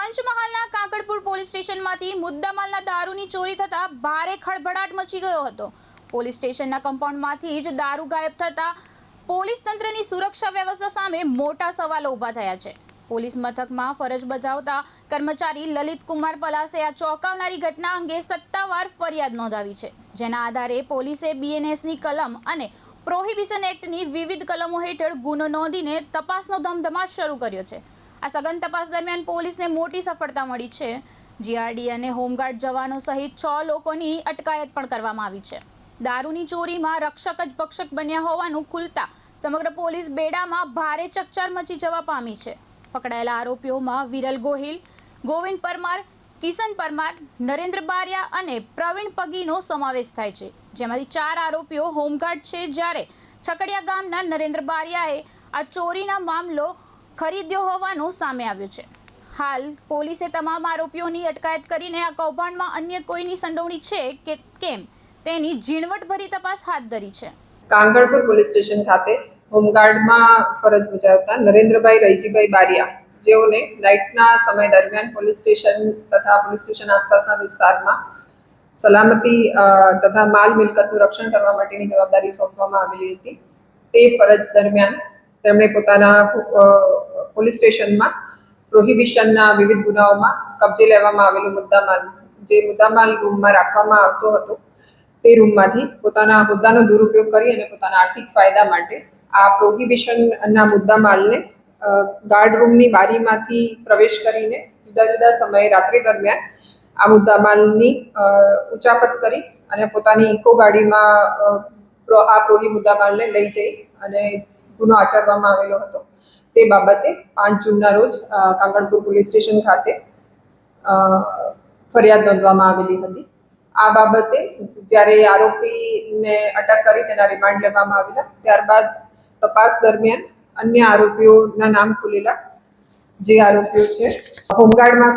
પંચમહાલના કાકડપુર પોલીસ સ્ટેશનમાંથી મુદ્દામાલના દારૂની ચોરી થતા ભારે ખળભળાટ મચી ગયો હતો। પોલીસ સ્ટેશનના કમ્પાઉન્ડમાંથી જ દારૂ ગાયબ થતા પોલીસ તંત્રની સુરક્ષા વ્યવસ્થા સામે મોટા સવાલો ઊભા થયા છે। પોલીસ મથકમાં ફરજ બજાવતા કર્મચારી લલિત કુમાર પલાસે આ ચોંકાવનારી ઘટના અંગે સત્તાવાર ફરિયાદ નોંધાવી છે, જેના આધારે પોલીસે બીએનએસની કલમ અને પ્રોહિબિશન એક્ટની વિવિધ કલમો હેઠળ ગુનો નોંધીને તપાસનો ધમધમાટ શરૂ કર્યો છે। આ સઘન તપાસ દરમિયાન પોલીસને મોટી સફળતા મળી છે। જીઆરડી અને હોમગાર્ડ જવાનો સહિત 6 લોકોની અટકાયત પણ કરવામાં આવી છે। દારૂની ચોરીમાં રક્ષક જ ભક્ષક બન્યા હોવાનું ખુલતા સમગ્ર પોલીસ બેડામાં ભારે ચકચાર મચી જવા પામી છે। પકડાયેલા આરોપીઓમાં વિરલ ગોહિલ, ગોવિંદ પરમાર, કિશન પરમાર, નરેન્દ્ર બારિયા અને પ્રવીણ પગીનો સમાવેશ થાય છે, જેમાંથી 4 આરોપીઓ હોમગાર્ડ છે, જ્યારે છકડિયા ગામના નરેન્દ્ર બારિયાએ આ ચોરીના મામલો ખરીદ્યો હોવાનું સામે આવ્યું છે। હાલ પોલીસે તમામ આરોપીઓની અટકાયત કરીને આ કૌભાંડમાં અન્ય કોઈની સંડોવણી છે કે કેમ તેની ઝીણવટભરી તપાસ હાથ ધરી છે। કાંગડપુર પોલીસ સ્ટેશન ખાતે હોમગાર્ડમાં ફરજ બજાવતા નરેન્દ્રભાઈ રૈજીભાઈ બારિયા, જેઓને નાઇટના સમય દરમિયાન પોલીસ સ્ટેશન તથા પોલીસ સ્ટેશન આસપાસના વિસ્તારમાં સલામતી તથા માલ મિલકતનું રક્ષણ કરવા માટેની જવાબદારી સોંપવામાં આવેલી હતી। તે ફરજ દરમિયાન તેમણે પોતાના પોલીસ સ્ટેશનમાં પ્રોહિબિશનના વિવિધ ગુનાઓમાં કબજે લેવામાં આવેલો મુદ્દામાલ રૂમમાં રાખવામાં આવતો હતો, તે રૂમમાંથી પોતાના હોદ્દાનો દુરુપયોગ કરી અને પોતાના આર્થિક ફાયદા માટે આ પ્રોહિબિશનના મુદ્દામાલને ગાર્ડ રૂમની બારીમાંથી પ્રવેશ કરીને જુદા જુદા સમયે રાત્રિ દરમિયાન આ મુદ્દામાલની ઉચાપત કરી અને પોતાની ઇકો ગાડીમાં આ મુદ્દામાલને લઈ જઈ અને ગુનો આચરવામાં આવેલો હતો। તે બાબતે 5 જૂનના રોજ કાંગડપુર પોલીસ સ્ટેશન ખાતે ફરિયાદ નોંધવામાં આવેલી હતી। આ બાબતે જ્યારે આરોપીને અટક કરી તેના રિમાન્ડ લેવામાં આવેલા, ત્યારબાદ તપાસ દરમિયાન અન્ય આરોપીઓના નામ ખુલેલા। જે આરોપીઓ છે હોમગાર્ડમાં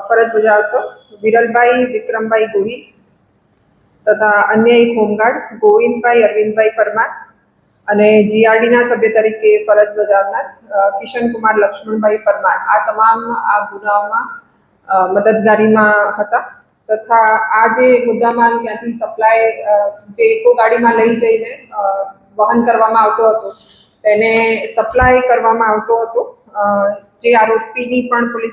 ફરજ બજાવતો વિરલભાઈ વિક્રમભાઈ ગોહિલ તથા અન્ય એક હોમગાર્ડ ગોવિંદભાઈ અરવિંદભાઈ પરમાર અને જીઆરડીના સભ્ય તરીકે ફરજ બજાવનાર કિશનકુમાર લક્ષ્મણભાઈ પરમાર, આ તમામ આ ગુનાઓમાં મદદગારીમાં હતા તથા આ જે મુદ્દામાલ ત્યાંથી સપ્લાય જે ઇકો ગાડીમાં લઈ જઈને વહન કરવામાં આવતો હતો તેને સપ્લાય કરવામાં આવતો હતો। જે આરોપીની પણ પોલીસ